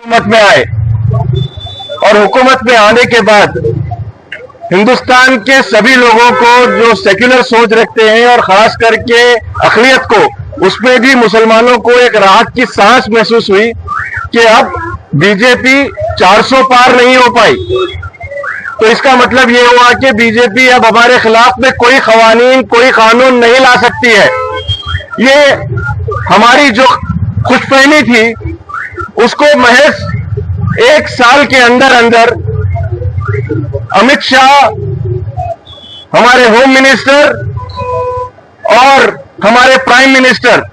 हुकूमत में आए और हुकूमत में आने के बाद हिंदुस्तान के सभी लोगों को जो सेक्युलर सोच रखते हैं और खास करके अक़लियत को, उसमें भी मुसलमानों को एक राहत की सांस महसूस हुई कि अब बीजेपी 400 पार नहीं हो पाई। तो इसका मतलब ये हुआ कि बीजेपी अब हमारे खिलाफ में कोई क़वानीन, कोई कानून नहीं ला सकती है। ये हमारी जो खुशफहमी थी उसको महज एक साल के अंदर अंदर अमित शाह, हमारे होम मिनिस्टर और हमारे प्राइम मिनिस्टर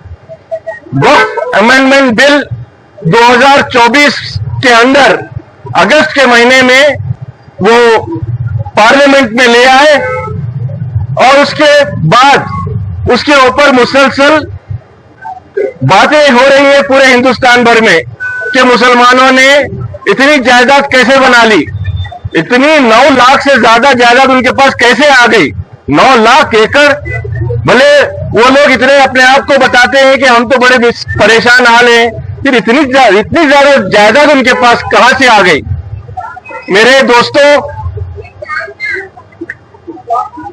वक्फ अमेंडमेंट बिल 2024 के अंदर अगस्त के महीने में वो पार्लियामेंट में ले आए और उसके बाद उसके ऊपर मुसलसल बातें हो रही है पूरे हिंदुस्तान भर में कि मुसलमानों ने इतनी जायदाद कैसे बना ली, इतनी 9 लाख से ज्यादा जायदाद उनके पास कैसे आ गई। 9 लाख एकड़, भले वो लोग इतने अपने आप को बताते हैं कि हम तो बड़े परेशान हाल हैं, फिर इतनी ज्यादा जायदाद उनके पास कहां से आ गई। मेरे दोस्तों,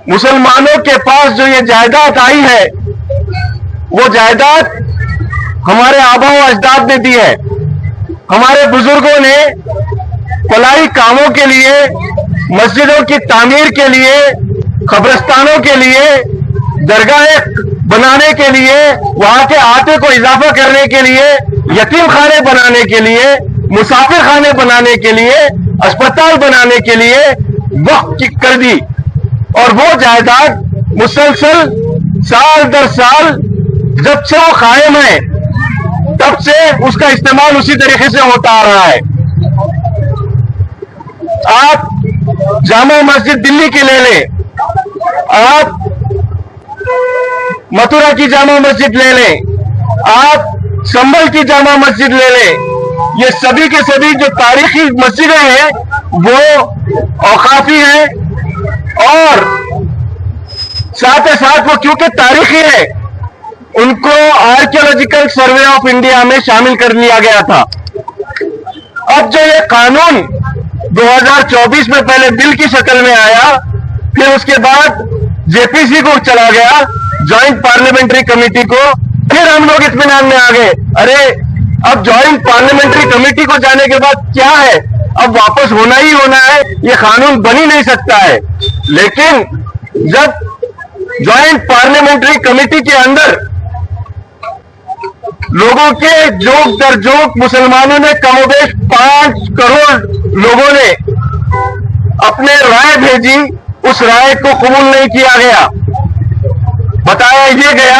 मुसलमानों के पास जो ये जायदाद आई है वो जायदाद हमारे आबा व अजदाद ने दी है। हमारे बुजुर्गों ने फलाही कामों के लिए, मस्जिदों की तामीर के लिए, कब्रिस्तानों के लिए, दरगाहें बनाने के लिए, वहां के आटे को इजाफा करने के लिए, यतीम खाने बनाने के लिए, मुसाफिर खाने बनाने के लिए, अस्पताल बनाने के लिए वक्फ कर दी। और वो जायदाद मुसलसल साल दर साल जब से वो कायम है तब से उसका इस्तेमाल उसी तरीके से होता आ रहा है। आप जामा मस्जिद दिल्ली की ले लें, आप मथुरा की जामा मस्जिद ले लें, आप संभल की जामा मस्जिद ले लें, ये सभी के सभी जो तारीखी मस्जिदें हैं वो औकाफी हैं और साथ ही साथ वो क्योंकि तारीखी है उनको आर्कियोलॉजिकल सर्वे ऑफ इंडिया में शामिल कर लिया गया था। अब जो ये कानून 2024 में पहले बिल की शक्ल में आया, फिर उसके बाद जेपीसी को चला गया, ज्वाइंट पार्लियामेंट्री कमेटी को, फिर हम लोग इत्मीनान में आ गए। अरे अब ज्वाइंट पार्लियामेंट्री कमेटी को जाने के बाद क्या है, अब वापस होना ही होना है, ये कानून बन ही नहीं सकता है। लेकिन जब ज्वाइंट पार्लियामेंट्री कमेटी के अंदर लोगों के जोक दर जोक मुसलमानों ने कमोबेश 5 करोड़ लोगों ने अपने राय भेजी, उस राय को कबूल नहीं किया गया। बताया ये गया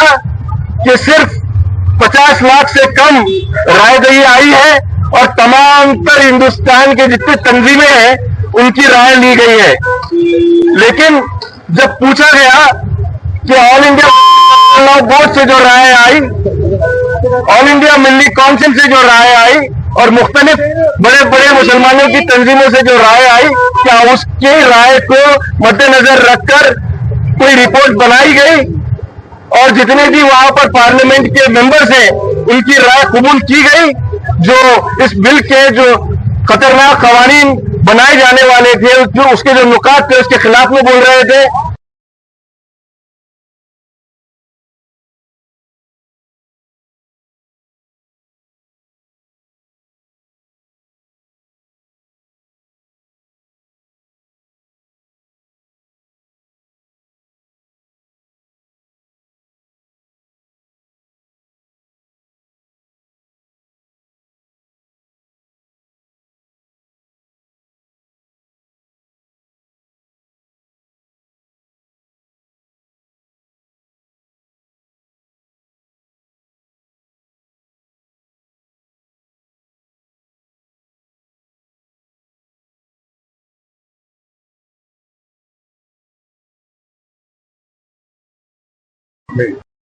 कि सिर्फ 50 लाख से कम राय दही आई है और तमाम तर हिंदुस्तान के जितने तंजीमें हैं उनकी राय ली गई है। लेकिन जब पूछा गया कि ऑल इंडिया बोर्ड से जो राय आई, ऑल इंडिया मिल्ली काउंसिल से जो राय आई और मुख्तलिफ बड़े बड़े मुसलमानों की तंजीमों से जो राय आई, क्या उसकी राय को मद्देनजर रखकर कोई रिपोर्ट बनाई गई और जितने भी वहां पर पार्लियामेंट के मेंबर्स हैं उनकी राय कबूल की गई, जो इस बिल के जो खतरनाक कवानीन बनाए जाने वाले थे, जो उसके जो नुकात थे उसके खिलाफ में बोल रहे थे।